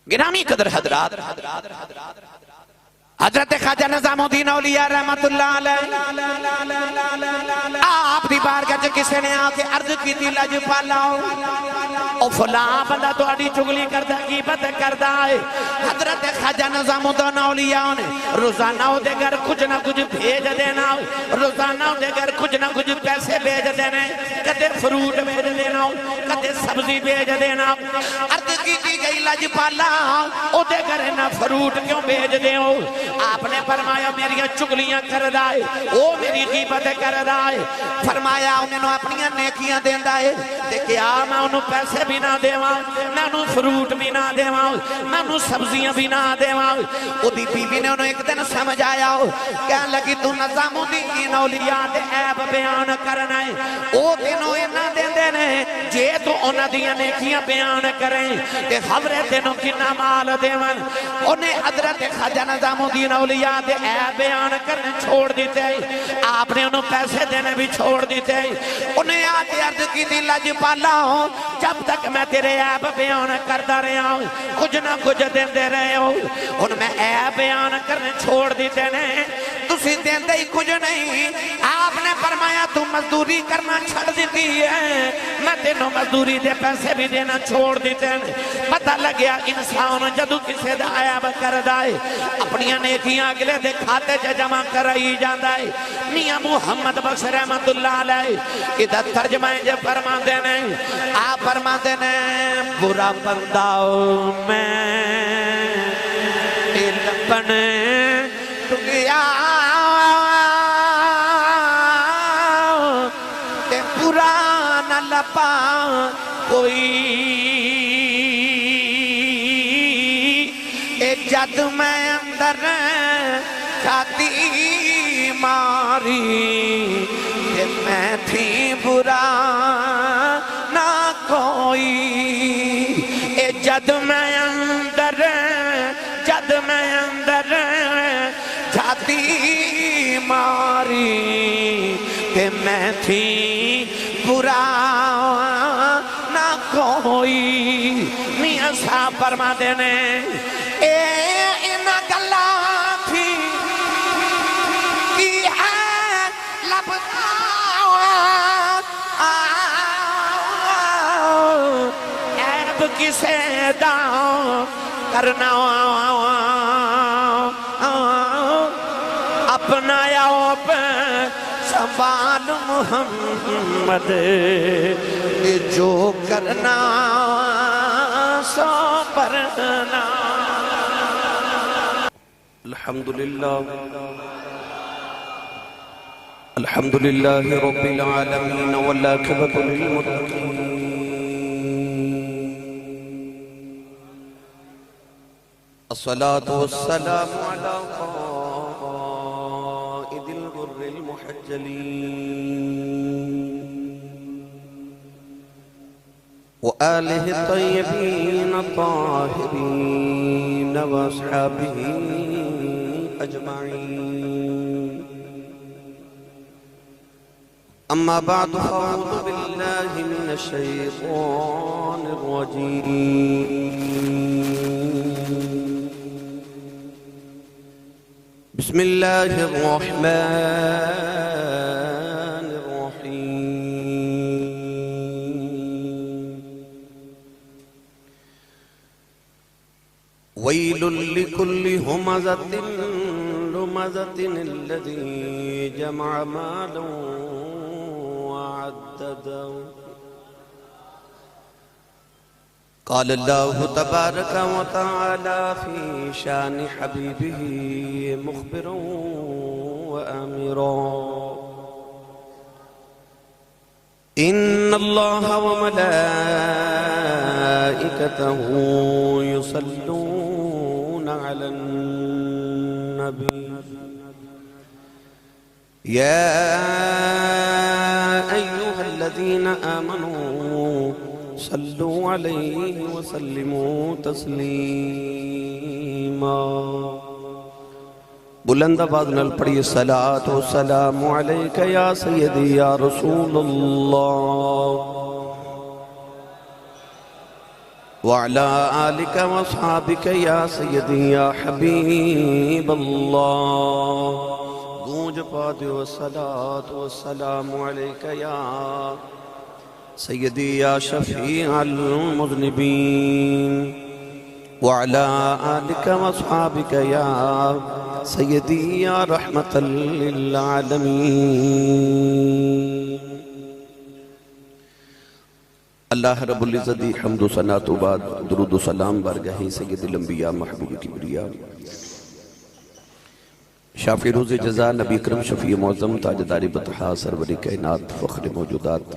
گرامی قدر حضرات، حضرت خواجہ نظام الدین اولیاء رحمت اللہ علیہ آپ دی بارگاہ چ کسے نے آ کے عرض کی تھی لجپالا او فلاں بندہ تہاڈی چغلی کردا غیبت کردا ہے۔ حضرت خواجہ نظام الدین اولیاء نے روزانہ او دے گھر کچھ نہ کچھ بھیج دینا، روزانہ او دے گھر کچھ نہ کچھ پیسے بھیج دینے، کدے فروٹ بھیج دینا، کدے سبزی بھیج دینا۔ عرض کی گئی لجپالا او دے گھر نہ فروٹ کیوں بھیج دے ہو؟ آپ نے فرمایا میری چگلیاں کر رہا ہے، وہ میری غیبت کر رہا ہے۔ فرمایا انہوں اپنی نیکیاں دیندہ ہے، دیکھیا میں انہوں پیسے بھی نہ دیواں، میں انہوں فروٹ بھی نہ دیواں، میں انہوں سبزیاں بھی نہ دیواں۔ وہ دی بیوی نے انہوں ایک دن سمجھ آیا ہو، کہنے لگی تو نظام الدین اولیاء دے عیب بیان کرنا ہے، وہ دنوں انہاں دیندے نے جے تو انہاں دیاں نیکیاں بیان کریں تے خبریں دنوں کی نمال دیوان۔ انہیں حضرت خواجہ نظام الدین اولیاء دے عیب بیان کرنے چھوڑ دیتے ہیں، آپ نے انہوں پیسے دینے بھی چھوڑ دیتے ہیں۔ انہیں آج عرض کی دی لجپالا ہوں، جب تک میں تیرے عیب بیان کرتا رہا ہوں کچھ نہ کچھ دیندے رہے ہو، ان میں عیب بیان کرنے چھوڑ دیتے ہیں، تسی دیندے ہی کچھ نہیں۔ آپ نے فرمایا تو مزدوری کرنا چھڑ دیتی ہے، میں تینوں مزدوری دے پیسے بھی دینا چھوڑ دیتے ہیں۔ پتہ لگیا انسان جدو کسے دا عیب کر دائے اپنی نیکیاں اگلے دے کھاتے جے جمع کرائی جاندہ ہے۔ میاں محمد بخش رحمت اللہ علیہ ادھر ترجمہ جے فرما دینے، آپ فرما دینے برا بنداؤ میں علم ٹکیا تے برا نہ لپا کوئی، جد میں اندر چھاتی ماری کہ میں تھی برا نہ کوئی، جد میں اندر چھاتی ماری کہ میں تھی برا نہ کوئی۔ میاں صاحب فرما دینے کسے داؤں کرنا اپنا یا سنبھال محمد، جو کرنا سو پرنا۔ الحمدللہ رب العالمین والعاقبۃ للمتقین، الصلاة والسلام على قائد الغر المحجلين وآله الطيبين الطاهرين وأصحابه أجمعين، أما بعد فأعوذ بالله من الشيطان الرجيم، بسم الله الرحمن الرحيم، ويل لكل همزة لمزة الذي جمع مالا وعدده، قال الله تبارك وتعالى في شان حبيبه مخبرا وآمرا، إن الله وملائكته يصلون على النبي، يا أيها الذين آمنوا صلوا عليه وسلموا تسلیما۔ بلند آواز نال پڑھیے صلاۃ و سلام علیک یا سیدی یا رسول اللہ، وعلى آلك واصحابك يا سيدي يا حبيب الله گونج پاتے والصلاة والسلام عليك يا سيدي يا شفيع المذنبين وعلى آلك واصحابك يا سيدي يا رحمة للعالمين اللہ رب العزت دی حمد و ثنا تو بعد درود و سلام بارگاہ سید الانبیاء محبوب کبریا شافی روز جزا نبی اکرم شفیع معظم تاجدار بطحا سرور کائنات فخر موجودات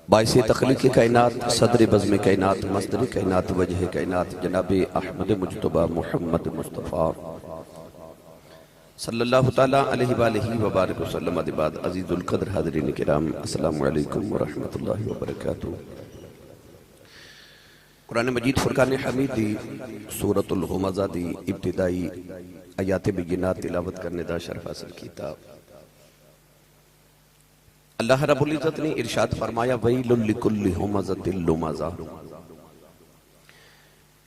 باعث تخلیق کائنات صدر بزم کائنات مصدر کائنات وجہ کائنات جناب احمد مجتبہ محمد مصطفیٰ صلی اللہ تعالیٰ علیہ وآلہ وبارک وسلم بعد عزیز القدر حاضرین کرام السلام علیکم ورحمت اللہ وبرکاتہ قرآن مجید فرقان حمید دی سورة الہمزہ دی ابتدائی آیات بینات تلاوت کرنے دا شرف حاصل کیتا اللہ رب العزت نے ارشاد فرمایا وَيْلٌ لِكُلِّ هُمَزَةٍ لُمَزَةٍ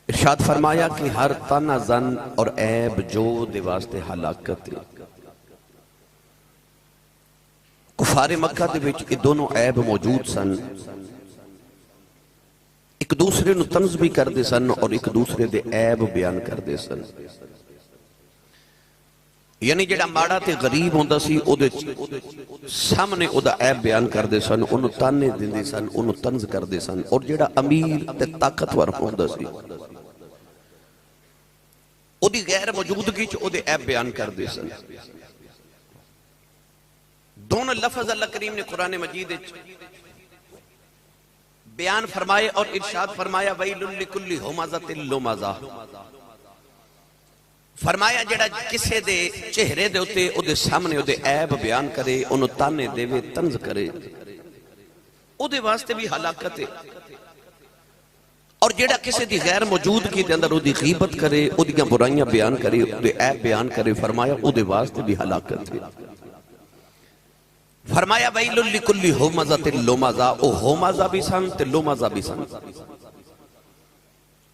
ارشاد فرمایا کہ ہر تانا زن اور عیب جو دے واسطے ہلاکت ہے کفار مکہ دے وچ یہ دونوں عیب موجود سن ایک دوسرے نو طنز بھی کر دے سن اور ایک دوسرے دے عیب بیان کر دے سن یعنی جڑا ماڑا تے غریب ہوندہ سی او دے سامنے او دا عیب بیان کر دے سن انہوں تانے دے دے سن انہوں طنز کر دے سن اور جڑا امیر تے طاقتور ہوندہ سی او دی غیر موجودگی چ او دے عیب بیان کر دے سن دونوں لفظ اللہ کریم نے قرآن مجید بیان فرمائے اور ارشاد فرمایا وَيْلٌ لِكُلِّ هُمَزَةٍ لُمَزَةٍ فرمایا جڑا کسے دے چہرے دے ہوتے او دے سامنے او دے عیب بیان کرے انہوں تانے دے وے طنز کرے او دے واسطے بھی ہلاکت ہے اور جڑا کسے دی غیر موجودگی دے اندر او دی غیبت کرے او دیاں برائیاں بیان کرے او دے عیب بیان کرے فرمایا او دے واسطے بھی ہلاکت ہے فرمایا وَيْلٌ لِكُلِّ هُمَزَةٍ لُمَزَةٍ او ہومزہ بھی سن تے لومزہ بھی سن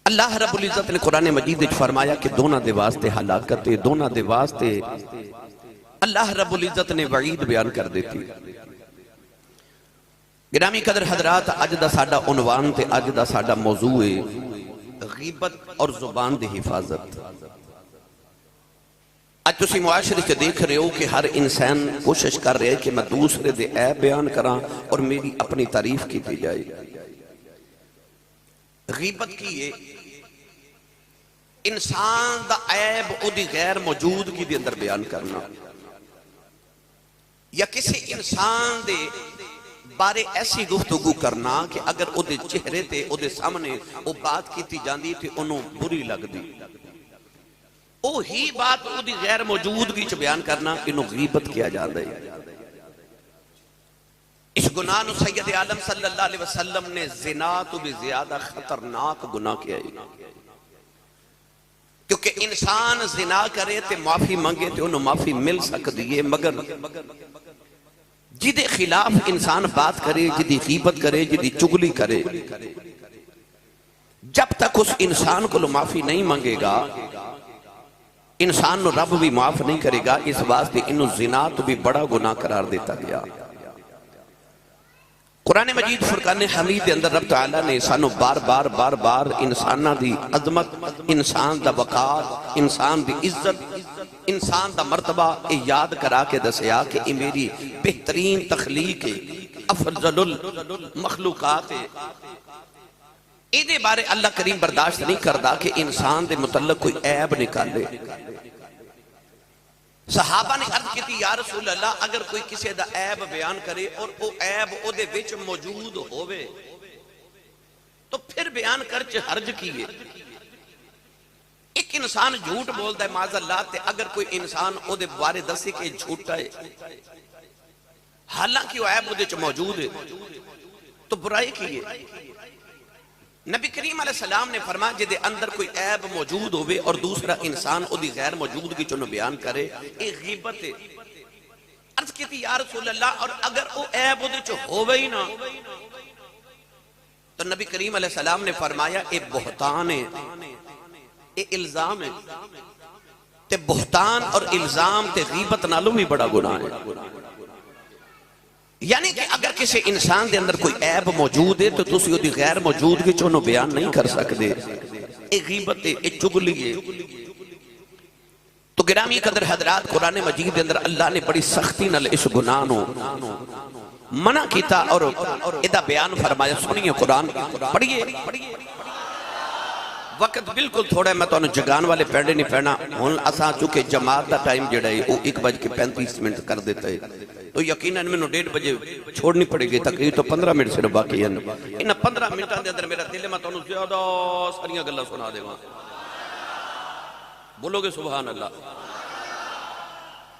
اللہ رب العزت نے قرآن مجید فرمایا کہ دونہ دے واسطے ہلاکت ہے دونہ دے واسطے اللہ رب العزت نے وعید بیان کر دیتی گرامی قدر حضرات اج دا ساڈا عنوان تے اج دا ساڈا موضوع ہے غیبت اور زبان دی حفاظت اج تسی معاشرے کے دیکھ رہے ہو کہ ہر انسان کوشش کر رہے ہے کہ میں دوسرے دے عیب بیان کراں اور میری اپنی تعریف کی دی جائے غیبت کی ہے انسان دا عیب او دی غیر موجودگی دے اندر بیان کرنا یا کسی انسان دے بارے ایسی گفتگو کرنا کہ اگر او دے چہرے تے او دے سامنے او بات کیتی جاندی تے انہوں بری لگ دی او ہی بات او دی غیر موجودگی چ بیان کرنا انہوں غیبت کیا جاندہ ہے اس گناہ نو سید عالم صلی اللہ علیہ وسلم نے زنا تو بھی زیادہ خطرناک گناہ کیا ہے کیونکہ انسان زنا کرے تے معافی مانگے تے انہوں معافی مل سکتی ہے مگر جدے خلاف انسان بات کرے جدی غیبت کرے جدی چگلی کرے جب تک اس انسان کو معافی نہیں مانگے گا انسان نو رب بھی معاف نہیں کرے گا اس واسطے انہوں زنا تو بھی بڑا گناہ قرار دیتا گیا قرآن مجید فرقان حمید اندر رب تعالیٰ نے سانو بار بار انسانہ دی عظمت انسان دا وقار انسان دی عزت انسان دا مرتبہ یاد کرا کے دسیا کہ یہ میری بہترین تخلیق ہے افضل المخلوقات ہے ایدے بارے اللہ کریم برداشت نہیں کردا کہ انسان دے متعلق کوئی عیب نکالے صحابہ نے عرض کیتی یا رسول اللہ اگر کوئی کسی دا عیب بیان کرے اور وہ عیب او دے وچ موجود ہوئے تو پھر بیان کر چھ حرج کیے ایک انسان جھوٹ بولتا ہے معاذ اللہ تے اگر کوئی انسان او دے بارے دسے کہ جھوٹا ہے حالانکہ وہ عیب او دے چھ موجود ہے تو برائی کیے نبی کریم علیہ السلام نے فرمایا جدے اندر کوئی عیب موجود ہوئے اور دوسرا انسان او دی غیر موجودگی چنو بیان کرے ایک غیبت ہے عرض کیتی یا رسول اللہ اور اگر او عیب او دے چو ہوئے ہی نا تو نبی کریم علیہ السلام نے فرمایا اے بہتان ہے، اے الزام ہے، تے بہتان اور الزام تے غیبت نالوں بھی بڑا گناہ ہے۔ یعنی کہ اگر کسی انسان دے اندر کوئی عیب موجود ہے تو تسی دی غیر موجودگی چونوں بیان نہیں کر سکتے، اے غیبت ہے، اے چگلی ہے۔ تو گرامی قدر حضرات، قرآن مجید دے اندر اللہ نے بڑی سختی نال اس گناہ نو منع کیتا اور ادا بیان فرمایا۔ سنیے قرآن پڑھیے، وقت بالکل تھوڑا ہے، میں تو انہوں جگان والے پیڑے نہیں پڑھنا ہون اساں چونکہ جماعت دا ٹائم جڑا ہے وہ 1:35 منٹ کر دیتا ہے، تو یقیناً میں 1:30 بجے چھوڑنی پڑے گی، تقریب تو 15 منٹ سے باقی ہیں۔ انہاں 15 منٹاں دے اندر میرا دل ہے میں تو انہوں زیادہ ساریاں گلہ سنا دے گا، بولو گے سبحان اللہ؟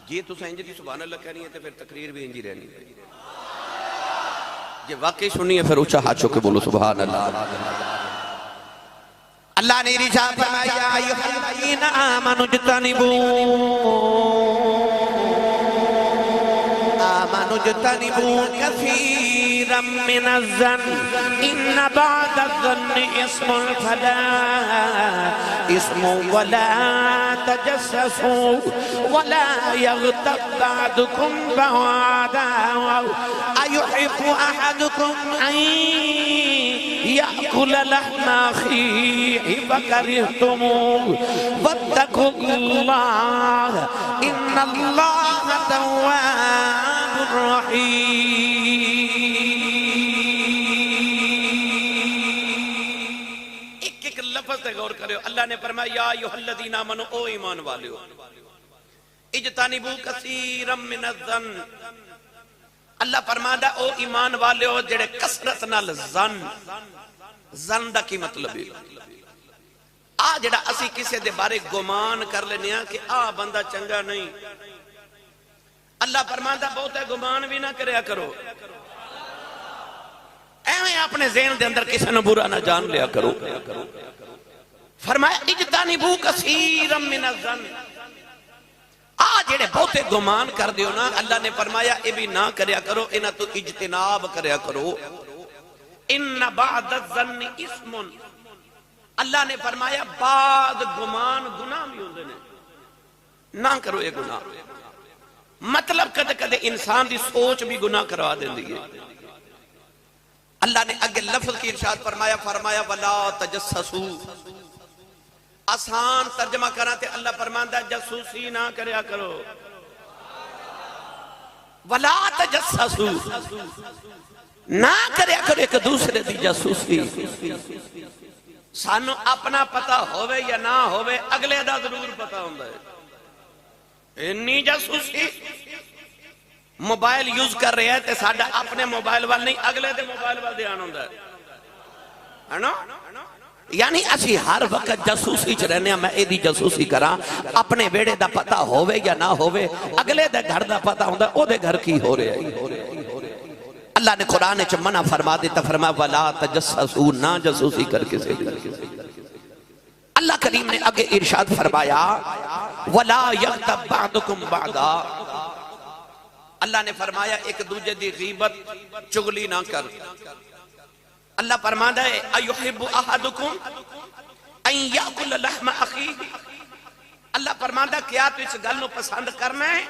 جی تو سہنجی دی سبحان اللہ کہنی ہے تو پھر تقریر بھی انجی رہنی ہے، جی واقعی سنی ہے پھر اچھا ہاتھ چکے بولو سبحان اللہ۔ اللہ نے ارشاد فرمایا یا ایھا الذین آمنوا اجتنبوا کثیرا من الظن ان بعض الظن اسم فلا اسم ولا تجسسوا ولا یغتب بعضکم بعضا ایحب احدکم ان یأکل لحم اخیہ فکرہتموہ واتقوا اللہ ان اللہ تواب الرحیم۔ ایک لفظ تے غور کرو، اللہ نے فرمایا یا ایھا الذین آمنوا، او ایمان والو، اجتنبوا کثیرا من الظن، اللہ فرماتا او ایمان والے ہو جڑے کثرت نال زن دا کی مطلب ہے آ جڑا اسی کسے دے بارے گمان کر لینے ہیں کہ آ بندہ چنگا نہیں، اللہ فرماتا بہت ہے گمان بھی نہ کریا کرو، ایویں اپنے ذہن دے اندر کسے نہ برا نہ جان لیا کرو۔ فرمایا اجتنبوا کثیرا من الظن، جڑے بہتے گمان کر دیو نا، اللہ نے فرمایا اے بھی نہ کریا کرو، انہا تو اجتناب کریا کرو۔ ان بعد الظن اسم، اللہ نے فرمایا بعد گمان گناہ بھی ہوندے نے، نہ کرو یہ گناہ۔ مطلب کدے کدے انسان دی سوچ بھی گناہ کروا دیں دیئے۔ اللہ نے اگے لفظ کی ارشاد فرمایا، فرمایا وَلَا تَجَسَّسُوا، آسان ترجمہ کراتے اللہ فرماندہ جاسوسی نہ کریا کرو، وَلَا تَجَسَّسُوا، نہ کریا کرو ایک دوسرے دی جاسوسی۔ سانو اپنا پتہ ہوئے یا نہ ہوئے اگلے دا ضرور پتہ ہوندہ ہے، انی جاسوسی موبائل یوز کر رہے ہیں تے ساڑھا اپنے موبائل وال نہیں اگلے دے موبائل وال دھیان ہوندہ ہے نا؟ یعنی اسی ہر وقت جاسوسی چ رہنے ہیں، میں ایدی جاسوسی کراں، اپنے بیڑے دا پتہ ہوئے یا نہ ہوئے اگلے دے گھر دا پتہ ہوندہ او دے گھر کی ہو رہے ہیں۔ اللہ نے قرآن چ منع فرما دیتا، فرمایا وَلَا تَجَسَّسُوا، نہ جاسوسی کر کے سے۔ اللہ کریم نے آگے ارشاد فرمایا وَلَا يَغْتَبْ بَعْضُكُمْ بَعْضًا، اللہ نے فرمایا ایک دوجہ دی غیبت چگلی نہ کر۔ اللہ فرماتا ہے اَيُحِبُّ أَحَدُكُمْ أَن يَأْكُلَ لَحْمَ أَخِيهِ، اللہ فرماتا ہے کیا تو اس گل نو پسند کرنا ہے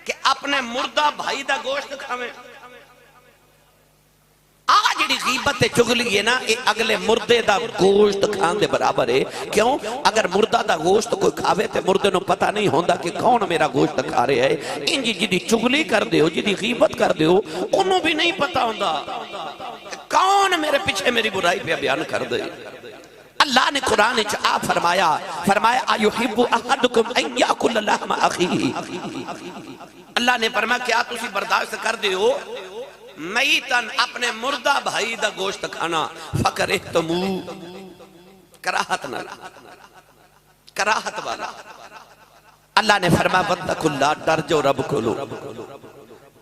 کہ اپنے مردہ بھائی دا گوشت کھاویں؟ جڑی غیبت چگلی ہے نا، اگلے مردے دا گوشت کھان دے برابر ہے۔ کیوں؟ اگر مردہ دا گوشت کوئی کھاوے تے مردے نو پتہ نہیں ہوندہ کہ کون میرا گوشت کھا رہے ہے۔ انجی جدی چگلی کر دے ہو، جدی غیبت کر دے ہو، انہوں بھی نہیں پتہ ہوندہ کون میرے پیچھے میری برائی پہ بیان کر دے۔ اللہ نے قرآن چاہ فرمایا اَيُحِبُّ أَحَدُكُمْ أَن يَأْكُلَ لَحْمَ أَخِيهِ، اللہ نے فرمایا کیا تسی برداشت کر دے ہو میتن اپنے مردہ بھائی دا گوشت کھانا؟ فَكَرِهْتُمُوهُ، کراہت نہ، کراہت والا۔ اللہ نے فرمایا وَاتَّقُوا اللَّهَ، ڈر جو رب کو لو،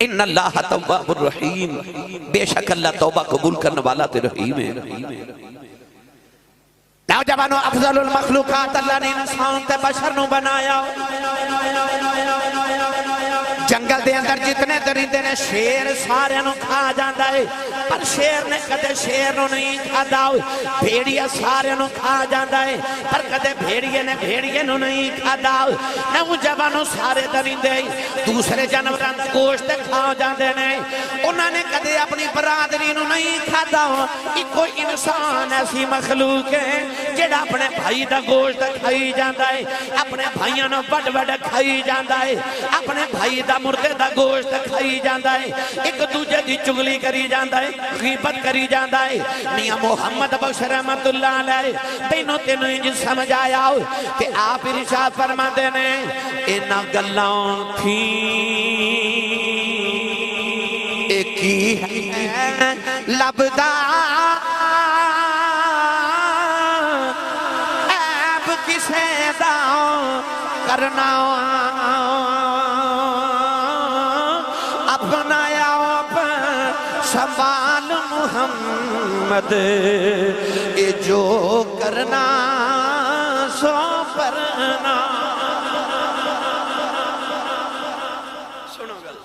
ان اللہ تواب الرحیم، بے شک اللہ توبہ قبول کرنے والا تے رحیم ہے۔ نوجوانوں، افضل المخلوقات اللہ نے انسان تے بشر نو بنایا، جنگل دے اندر جتنے درندے نے شیر سارے نو کھا جاندہ ہے، پر شیر نے کدے شیر نو نہیں کھادا بھیڑیا سارے نو کھا جاندا ہے پر کدے بھیڑیے نے بھیڑیے نو نہیں کھادا نوجوانوں سارے درندے دوسرے جانوراں دا گوشت کھا جاندے نے انہاں نے کدے اپنی برادری نو نہیں کھادا کوئی انسان ایسی مخلوق ہے جڑا اپنے بھائی دا گوشت کھائی جاندا ہے اپنے بھائیاں نو بڑ بڑ کھائی جاندا ہے اپنے بھائی دا مردے دا گوشت کھائی جاندا ہے ایک دوجے دی چغلی کری جاندا ہے غیبت کری جاندا ہے میاں محمد بخش رحمت اللہ علیہ تینوں تینوں انج سمجھ آیا ہو کہ آپ ارشاد فرماتے نے انہاں گلاں تھی ایک ہی ہے لبدا عیب کسے دا کرنا اپنایا سنبھال محمد یہ جو کرنا سو پرنا سنو گل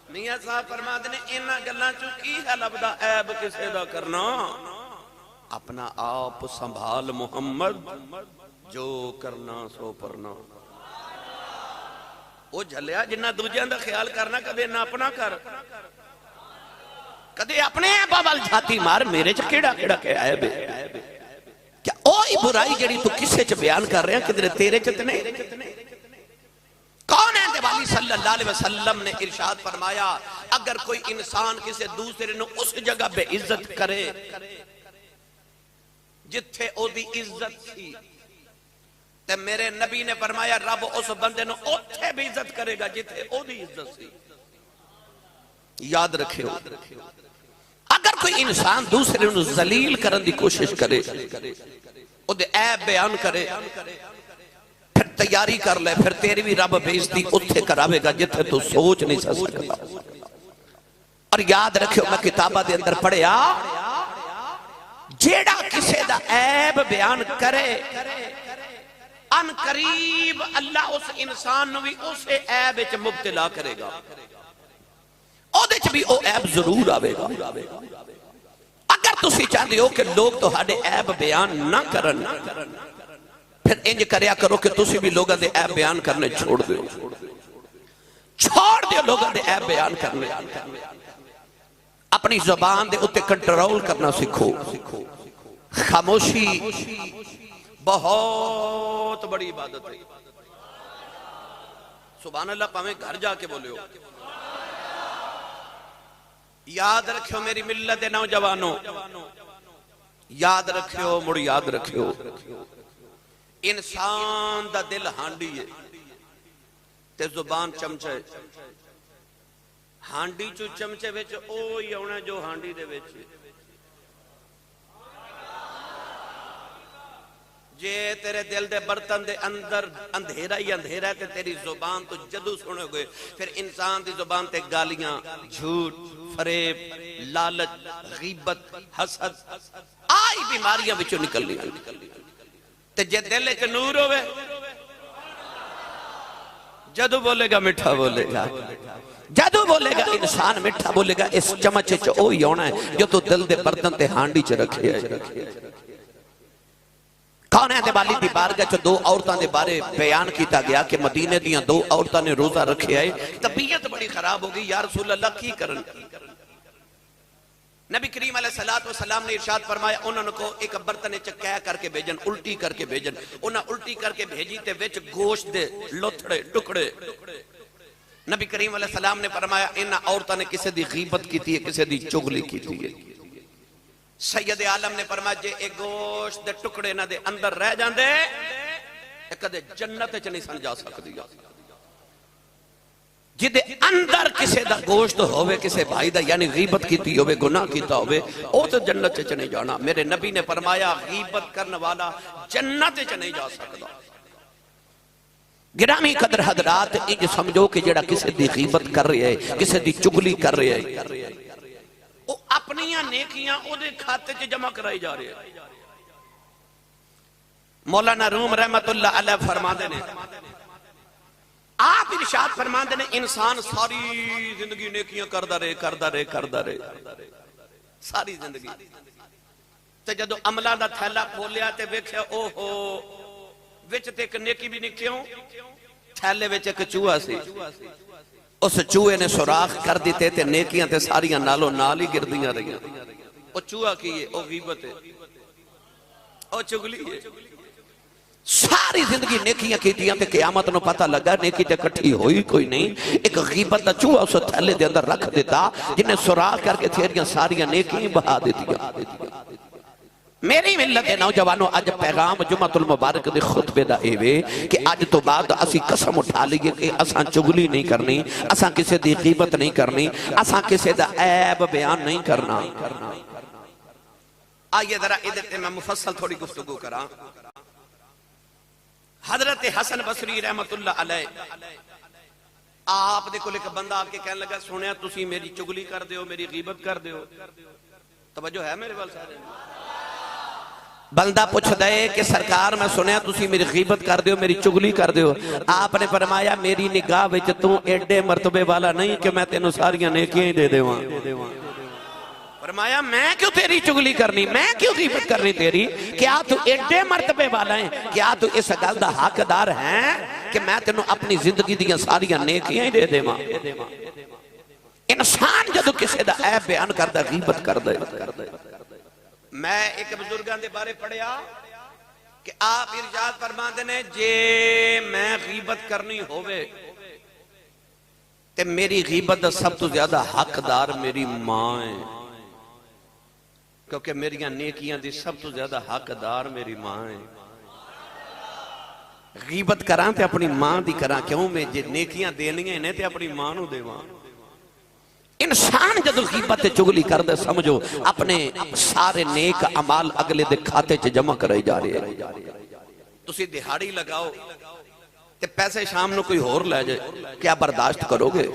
میاں صاحب فرماتے نے انہاں گلاں چوں کی ہے لبدا عیب کسے دا کرنا اپنا آپ سنبھال محمد جو کرنا سو پرنا وہ جھلیا جنہ دوجیاں دا خیال کرنا کدے نہ اپنا کر کدے اپنے عیباں وال جھاتی مار میرے چ کیڑا کیڑا کہ عیب ہے کیا اوہی برائی جڑی تو کسے چ بیان کر رہے ہیں کدے تیرے چ تے نہیں کون ہے والی صلی اللہ علیہ وسلم نے ارشاد فرمایا اگر کوئی انسان کسی دوسرے نو اس جگہ بے عزت کرے جتھے او دی عزت تھی تے میرے نبی نے فرمایا رب اس بندے نو اوتھے بھی عزت کرے گا جتھے او دی عزت تھی یاد رکھے ہو اگر کوئی انسان دوسرے نو ذلیل کرن دی کوشش کرے او دے عیب بیان کرے پھر تیاری کر لے پھر تیری بھی رب بےزتی اتھے کراوے گا جتھے تو سوچ نہیں سکتا اور یاد رکھو میں کتابہ دے اندر پڑھیا جیڑا کسے دا عیب بیان کرے ان قریب اللہ اس انسان نو بھی اسے عیب وچ مبتلا کرے گا او دے چ بھی او عیب ضرور آوے گا اگر تسی چاہتے ہو کہ لوگ تو ہاڈے عیب بیان نہ کرن پھر انج کریا کرو کہ تسی بھی لوگاں دے عیب بیان کرنے چھوڑ دیو لوگاں دے عیب بیان کرنے اپنی زبان دے اتے کنٹرول کرنا سکھو خاموشی بہت بڑی عبادت ہے سبحان اللہ پاویں گھر جا کے بولے ہو یاد رکھو میری ملت نوجوانوں یاد رکھو مڑ یاد رکھو انسان دا دل ہانڈی ہے تے زبان چمچے ہانڈی چو چمچے ویچ اوہی ہونا جو ہانڈی دے ویچ جے تیرے دل دے برتن دے اندر اندھیرا ہی اندھیرا ہے تے تیری زبان تو جدو سنے ہوئے پھر انسان دی زبان تے گالیاں جھوٹ فریب لالچ غیبت حسد آئی بیماریاں وچوں نکل لی تے جے دل وچ نور ہوئے جدو بولے گا مٹھا بولے گا جدو بولے گا انسان مٹھا بولے گا اس چمچے چ اوہی ہونا ہے جو تو دل دے برتن تے ہانڈی چ رکھے ہے کون ہے دیوالی دی بارگاہ چ دو عورتاں دے بارے بیان کیتا گیا کہ مدینے دیاں دو عورتاں نے روزہ رکھے آئے طبیعت بڑی خراب ہو گئی یا رسول اللہ کی کرن نبی کریم علیہ السلام نے ارشاد فرمایا انہوں کو ایک برتن چکیا کر کے بھیجن الٹی کر کے بھیجن انہوں الٹی کر کے بھیجی تے وچ گوشت دے لوتھڑے ٹکڑے نبی کریم علیہ السلام نے فرمایا انہاں عورتاں نے کسے دی غیبت کی تھی کسے دی چغلی کی تھی سید عالم نے فرمایا جے ایک گوشت دے ٹکڑے نہ دے اندر رہ جاندے ایک دے جنت چ نہیں سمجھا سکدی جدے اندر کسے دا گوشت ہوئے کسے بھائی دا یعنی غیبت کیتی ہوئے گناہ کیتا ہوئے او تو جنت چ نہیں جانا میرے نبی نے فرمایا غیبت کرنے والا جنت چ نہیں جا سکتا گرامی قدر حضرات انج سمجھو کہ جڑا کسے دی غیبت کر رہے ہے کسے دی چگلی کر رہے ہے وہ اپنیاں نیکیاں او دے کھاتے چ جمع کرائی جا رہے ہیں مولانا روم رحمت اللہ علیہ فرماندے نے آپ ارشاد فرماندے نے انسان ساری زندگی نیکیاں کردہ رہے ساری زندگی تے جدو عملہ دا تھیلا کھولیا تے ویکھیا اوہو وچ تے ایک نیکی بھی نہیں کیوں تھیلے وچ ایک چوہا سی اس چوہے نے سوراخ کر دیتے تے نیکیاں تے ساریاں نالوں نال ہی گردیاں رہیاں او چوہا کی ہے او غیبت ہے او چگلی ہے ساری زندگی نیکیاں کیتیاں تے قیامت نو پتہ لگا نیکی تے کٹھی ہوئی کوئی نہیں ایک غیبت دا چوہا اس تھیلے دے اندر رکھ دیتا جنہیں سوراخ کر کے تیریاں ساریاں نیکیاں بہا دیتیاں میری ملت دے نوجوانوں آج پیغام جمعہ المبارک دے خطبے دا ایوے کہ آج تو بعد اسی قسم اٹھا لیے کہ اساں چگلی نہیں کرنی اساں کسے دی غیبت نہیں کرنی اساں کسے دا عیب بیان نہیں کرنا آئیے ذرا ادھر تے میں مفصل تھوڑی گفتگو کرا حضرت حسن بصری رحمت اللہ علیہ آپ دیکھو لے کہ بندہ آپ کے کہنے لگا سنیا تسی میری چگلی کر دیو میری غیبت کر دیو توجہ ہے میرے والد صاحب بندہ پوچھ دے کہ سرکار میں سنیا تسی میری غیبت کر دیو میری چگلی کر دیو آپ نے فرمایا میری نگاہ وچ تو ایڈے مرتبے والا نہیں کہ میں تینوں ساریاں نیکیاں ہی دے دیواں فرمایا میں کیوں تیری چگلی کرنی میں کیوں غیبت کرنی تیری کیا تو ایڈے مرتبے والا ہے کیا تو اس گل دا حقدار ہے کہ میں تینوں اپنی زندگی دیاں ساریاں نیکیاں ہی دے دیواں انسان جدو کسی دا عیب بیان کردہ غیبت کردہ میں ایک بزرگان دے بارے پڑھیا کہ آپ ارشاد فرماندے نے جے میں غیبت کرنی ہوئے تے میری غیبت دا سب تو زیادہ حقدار میری ماں ہے کیونکہ میری نیکیاں دی سب تو زیادہ حقدار میری ماں ہے غیبت کران تے اپنی ماں دی کران کیوں میں جے نیکیاں دینیاں انہیں تے اپنی ماں نو دیواں انسان جدو غیبت چگلی کر دے سمجھو اپنے سارے نیک عمال اگلے دے کھاتے چے جمع کرائی جا رہے ہیں تسی دہاڑی لگاؤ تے پیسے شام نو کوئی ہور لے جائے کیا برداشت کرو گے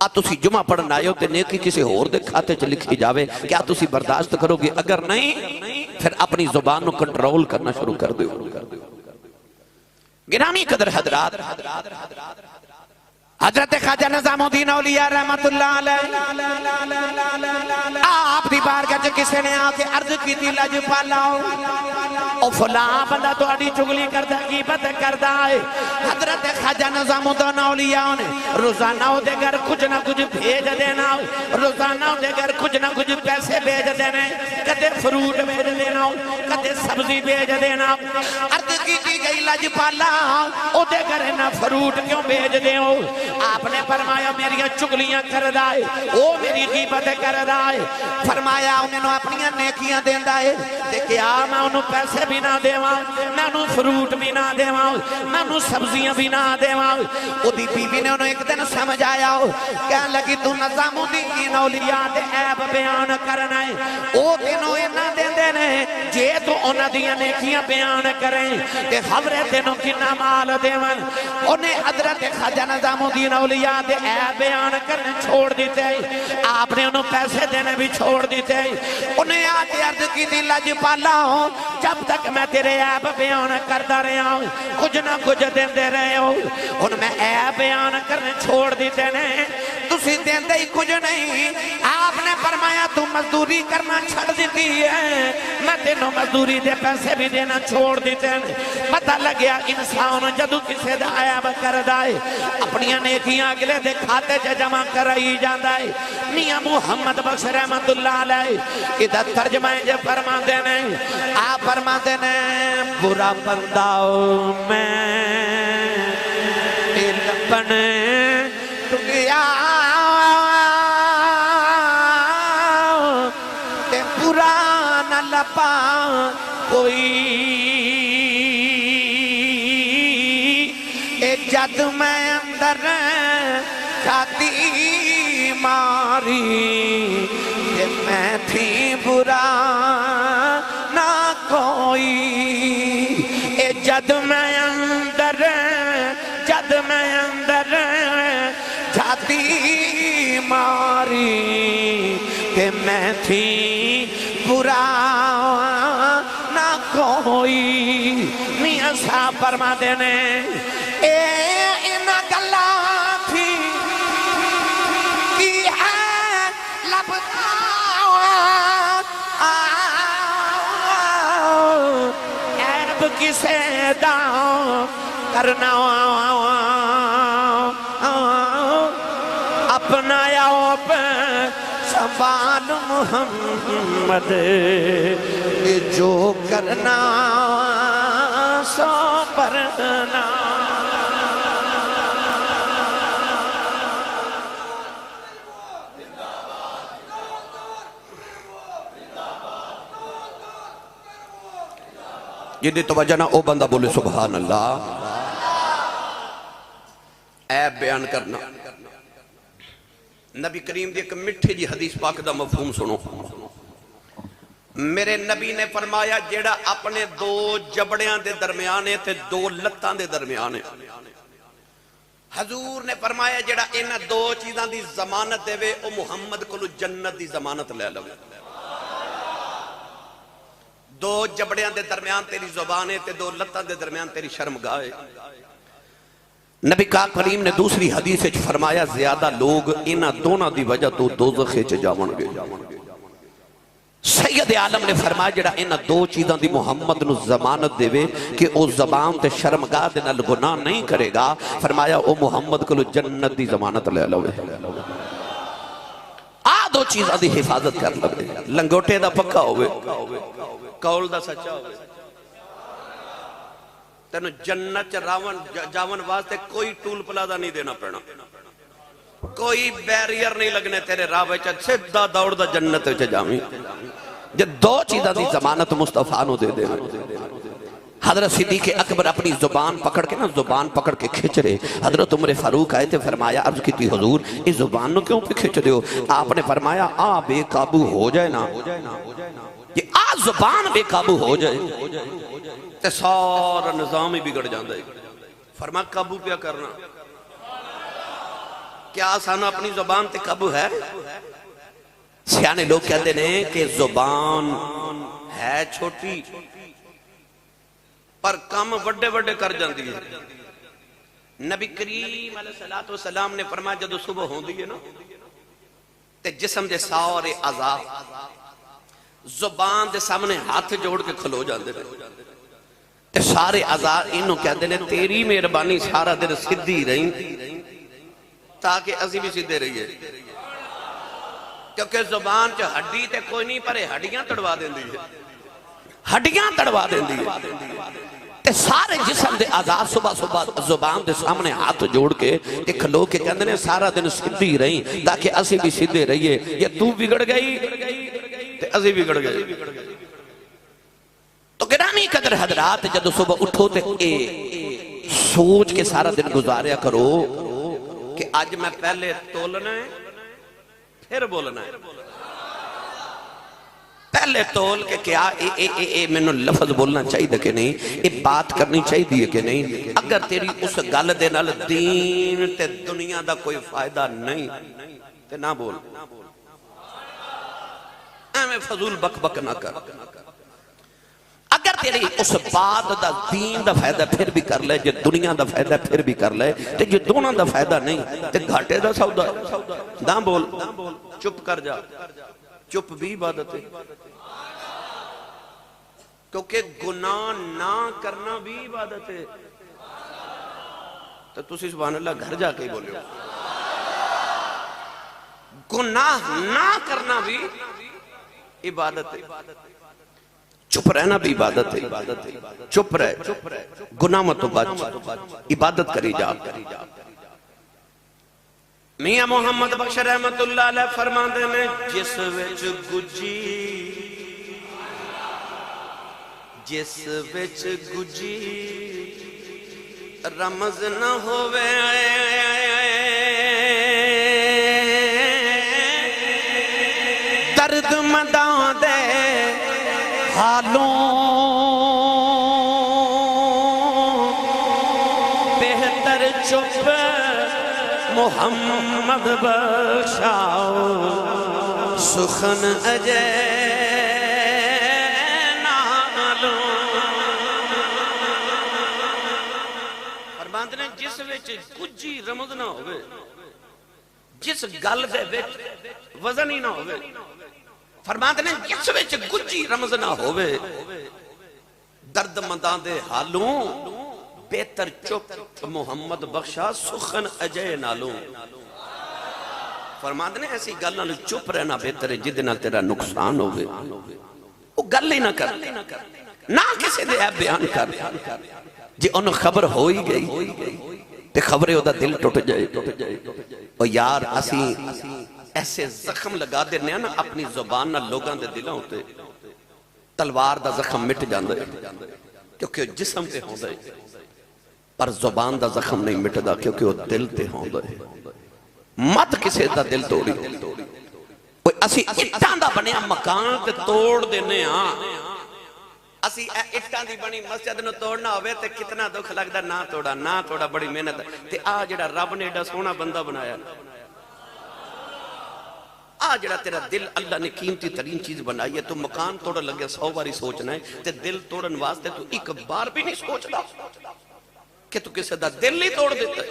تسی جمعہ پڑھنا آئے ہو تے نیکی کسی ہور دے کھاتے چے لکھی جاوے کیا تسی برداشت کرو گے اگر نہیں پھر اپنی زبان نو کنٹرول کرنا شروع کر دو گرامی قدر حضرات حضرت خواجہ نظام الدین اولیاء رحمت اللہ علیہ آپ دی بارگاہ کسے نے آکے عرض کی تھی لج پالاؤ او فلاں بندہ تو اڈی چگلی کردہ غیبت کردہ ہے حضرت خواجہ نظام الدین اولیاء نے روزانہ دے گھر کچھ نہ کچھ بھیج دینا روزانہ دے گھر کچھ نہ کچھ پیسے بھیج دینے کدے فروٹ بھیج دینا کدے سبزی بھیج دینا عرض کی گئی لج پالاؤ او دے گھر نہ فروٹ کیوں بھیج دیو آپ نے فرمایا میری چگلیاں کر دائے او میری غیبت کر دائے فرمایا انہوں اپنی نیکیاں دین دائے دیکھیا میں انہوں پیسے بھی نہ دیواں میں انہوں فروٹ بھی نہ دیواں میں انہوں سبزیاں بھی نہ دیواں او دی بیوی نے انہوں ایک دن سمجھ آیا کہنے لگی تو نظام الدین اولیاء دے عیب بیان کرنا ہے او تینوں اینا دین دینے جے تو انہوں دیاں نیکیاں بیان کریں تے خبریں تینوں کنا مال دیواں انہیں حضرت خواجہ نظام الدین اولیاء دے عیب بیان کرنے چھوڑ دیتے آپ نے انہوں پیسے دینے بھی چھوڑ دیتے انہیں آتے عرض کی تھی لج پالا ہوں جب تک میں تیرے عیب بیان کردہ رہا ہوں کچھ نہ کچھ دین دے رہے ہو ان میں عیب بیان کرنے چھوڑ دیتے ہیں تسی دین دے ہی کچھ نہیں آپ نے فرمایا تو مزدوری کرنا چھڑ دیتی ہے میں تینوں مزدوری دے پیسے بھی دینا چھوڑ دیتے ہیں پتہ لگیا انسان جدو کسے دا عیب کردائے اپنی نیکیاں اگلے دے کھاتے چے جمع کرائی جاندہ ہے میاں محمد بخش رحمت اللہ علیہ ادھر ترجمہ جو فرما دینے آپ فرما دینے برا بنداؤ میں علم تو گیا تے برا نہ لپا کوئی اے جد میں اندر کھاتی ماری کہ میں تھی برا نہ کوئی اے جد میں اندر جاتی ماری کہ میں تھی برا نہ کوئی میاں صاحب فرما دینے اے انہ گلہ تھی کی ہے لبتا کسے دا کرنا اپنا یوب سنبھال محمد جو کرنا سو پرنا جدی توجہ نہ او بندہ بولے سبحان اللہ. عیب بیان کرنا. نبی کریم دی ایک مٹھے جی حدیث پاک دا مفہوم سنو. میرے نبی نے فرمایا جیڑا اپنے دو جبڑیاں دے درمیانے تے دو لتاں دے درمیانے. حضور نے فرمایا جیڑا انہاں دو چیزاں دی ضمانت دے وے او محمد کو جنت دی ضمانت لے لو. دو جبڑیاں دے درمیان تیری زبانے تے دو لتاں دے درمیان تیری شرمگاہ. نبی پاک کریم نے دوسری حدیث وچ فرمایا زیادہ لوگ انہاں دونوں دی وجہ تو دوزخ وچ جاون گے. سید عالم نے فرمایا جڑا انہاں دو چیزاں دی محمد نو ضمانت دے وے کہ او زبان تے شرمگاہ دے نال گناہ نہیں کرے گا، فرمایا او محمد کو جنت دی ضمانت لے لو. دو چیزاں دی حفاظت کر لگے. لنگوٹے دا پکا ہوئے، قول دا سچا ہوئے. تینو جنت جاون واسطے کوئی ٹول پلازا نہیں دینا پڑنا، کوئی بیریر نہیں لگنے تیرے راہ وچ، سیدھا دوڑ دا جنت وچ جاویں. جے دو چیزاں دی ضمانت مصطفیٰ نو دے دے. حضرت صدیق اکبر اپنی زبان پکڑ کے زبان پکڑ کے کھچ رہے. حضرت عمر فاروق آئے تھے، فرمایا عرض کی تھی حضور اس زبان نو کیوں پہ کھچ رہے ہو؟ آپ نے فرمایا بے قابو ہو جائے نا، یہ زبان بے قابو ہو جائے تے سارا نظام ہی بگڑ جاندہ ہے. فرمایا قابو پیا کرنا. کیا آسان اپنی زبان تے قابو ہے؟ سیانے لوگ کہتے ہیں کہ زبان ہے چھوٹی پر کام وڈے وڈے کر جاندی ہے. نبی کریم علیہ السلام نے فرمایا جدو صبح ہوں دی ہے نا تے جسم دے سارے اعضاء زبان دے سامنے ہاتھ جوڑ کے کھلو جاندے نے تے سارے اعضاء انہوں کہتے ہیں تیری مہربانی سارا دن سدھی رہی تاکہ ازی بھی سدھے رہیے. کیونکہ زبان چ ہڈی تے کوئی نہیں پرے ہڈیاں تڑوا دیندی ہے، ہڈیاں تڑوا دیندی ہے. تے سارے جسم دے اعضاء صبح صبح زبان دے سامنے ہاتھ جوڑ کے تے کھلو کے کہندے نے سارا دن سدھی رہی تاکہ اسی بھی سدھے رہیے. یہ تو بگڑ گئی تے اسی بگڑ گئی. تو گرامی قدر حضرات جدو صبح اٹھو تے سوچ کے سارا دن گزاریا کرو کہ آج میں پہلے تولنا ہے پھر بولنا ہے. پہلے تول کے کیا میں نے لفظ بولنا چاہیے کہ نہیں، یہ بات کرنی چاہیے کہ نہیں. اگر تیری اس گل دے نال دین تے دنیا دا کوئی فائدہ نہیں تے نہ بول. میں فضول بک بک نہ کر. اگر تیری اس بات دا دین دا فائدہ پھر بھی کر لے، جو دنیا دا فائدہ پھر بھی کر لے، تے جو دونوں دا فائدہ نہیں تے گھاٹے دا سودا نہ بول. چپ کر جا. چپ بھی عبادت ہے، کیونکہ گناہ نہ کرنا بھی عبادت ہے. تو تسی سبحان اللہ گھر جا کے ہی بولے ہو. گناہ نہ کرنا بھی عبادت ہے. چپ رہنا بھی عبادت ہے. چپ رہ، گناہ مت بچ، عبادت کری جا. میاں محمد بخش رحمت اللہ علیہ فرماندے نے جس وچ گجی رمز نہ ہوئے درد مداں دے حالوں بہتر چپ محمد بخشاؤ سخن اجے نالوں. فرماندے نے جس وچ کجی رمز نہ ہوئے، جس گل دے وچ وزن ہی نہ ہوئے. فرماندے نے جس وچ کجی رمز نہ ہوئے، درد منداں دے حالوں بہتر چپ محمد بخشا سخن اجے نالوں فرماندے نے ایسی گل نال چپ رہنا بہتر ہے جدے نال تیرا نقصان ہوئے وہ گل ہی نہ کر نہ کسی دے عیب بیان کر جی انہوں خبر ہوئی گئی تے خبریں ہوتا دل ٹوٹ جائے اور یار اسی ایسے زخم لگا دینے ہیں نا اپنی زبان نہ لوگاں دے دلوں ہوتے تلوار دا زخم مٹ جاندے کیونکہ جسم تے ہوں دے پر زبان دا زخم نہیں مٹ دا کیونکہ وہ دل تے ہوں دے مت کسے دا دل توڑی اسی اٹھان دا بنیا مکان تے توڑ دینے ہاں اسی اٹھان دی بنی مسجد نو توڑنا ہوئے تے کتنا دکھ لگدا نہ توڑا بڑی محنت تے جڑا رب نے ایڈا سونا بندہ بنایا جڑا تیرا دل اللہ نے قیمتی ترین چیز بنائی ہے تو مکان توڑ لگے 100 باری سوچنا ہے تے دل توڑن واسطے تو ایک بار بھی نہیں سوچدا کہ تو کسے دا دل ہی توڑ دیتا ہے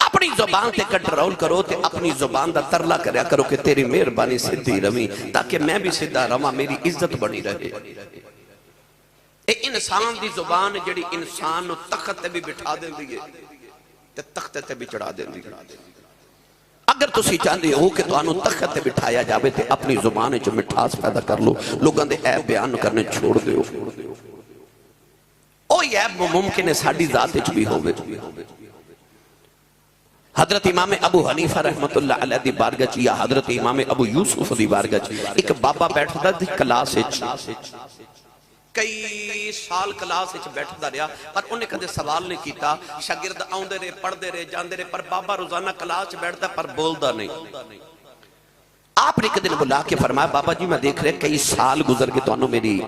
اپنی زبان تے کنٹرول کرو تے اپنی زبان دا ترلا کریا کرو کہ تیری مہربانی سدھی روی تاکہ میں بھی سدھا رواں میری عزت بنی رہے اے انسان دی زبان جڑی انسان نو تخت تے بھی بٹھا دیندی ہے تے تخت تے بھی چڑھا دیندی ہے اگر تسی چاہتے ہو کہ تو تخت تے بٹھایا جاوے تے اپنی زبان جو مٹھاس پیدا کر لو لوگاں دے عیب بیان کرنے چھوڑ دیو او یہ عیب ممکن ہے ساڑی ذات اچھ بھی ہوئے حضرت امام ابو حنیفہ رحمت اللہ علیہ دی بارگاہ یا حضرت امام ابو یوسف دی بارگاہ ایک بابا بیٹھتا دی کلاس اچھ کئی سال کلاس اچھ بیٹھتا رہا پر انہیں کدے سوال نہیں کیتا شاگرد آؤندے رہے پڑھدے رہے جاندے رہے پر بابا روزانہ کلاس بیٹھتا پر بولدا نہیں آپ نے ایک دن بلا کے فرمایا بابا جی میں دیکھ رہے کئی سال گزر کے تو انہوں میری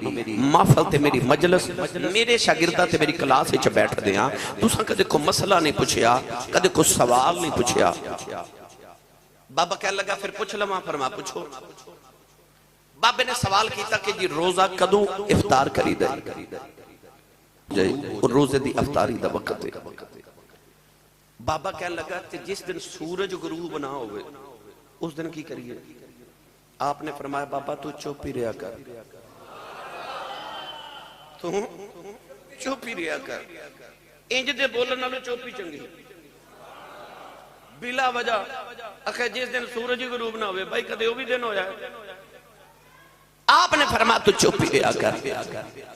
محفل تے میری مجلس میرے شاگردہ تے میری کلاس اچھ بیٹھ دیا دوسرا کدے کو مسئلہ نہیں پوچھیا کدے کو سوال نہیں پوچھیا بابا کہہ لگا پھر پوچھ لما فرما پوچھو بابے نے سوال کیتا کہ جی روزہ کدوں افطار کری دے جائے اور روزے دی افطاری دا وقت دے بابا کہہ لگا کہ جس دن سورج غروب نہ ہوئے اس دن کی کریے آپ نے فرمایا بابا تو چوپی رہا کر تو چوپی رہا کر انج دے بولن نالوں چوپی چنگی بلا وجہ اکھے جس دن سورج غروب نہ ہوئے بھائی کدے وہ بھی دن ہویا ہے آپ نے فرمایا تو چوپی رہا کر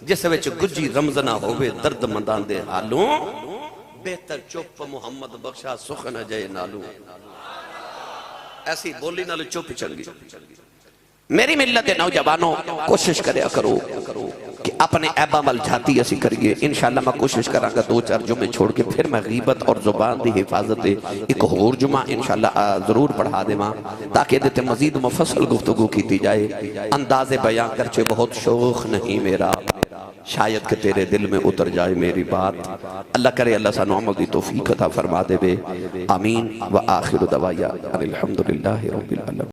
جس وچ گجی رمضانہ ہوئے درد مندان دے حالوں بہتر چوپ محمد بخشا سخن اجے نالوں ایسی بولی نالو چوپی چنگی میری ملت نوجوانوں کوشش کریا کرو کہ اپنے عیبہ مل جھاتی ایسی کریے انشاءاللہ میں کوشش کراں گا 2-4 جمعے چھوڑ کے پھر میں غیبت اور زبان دی حفاظت ایک اور جمعہ انشاءاللہ ضرور پڑھا دے ماں تاکہ دیتے مزید مفصل گفتگو کی جائے انداز بیان کرچے بہت شوق نہیں میرا شاید کہ تیرے دل میں اتر جائے میری بات اللہ کرے اللہ سانو عمل دی توفیق عطا فرما دے بے آمین و آخر دعوایا الحمدللہ رب العالمین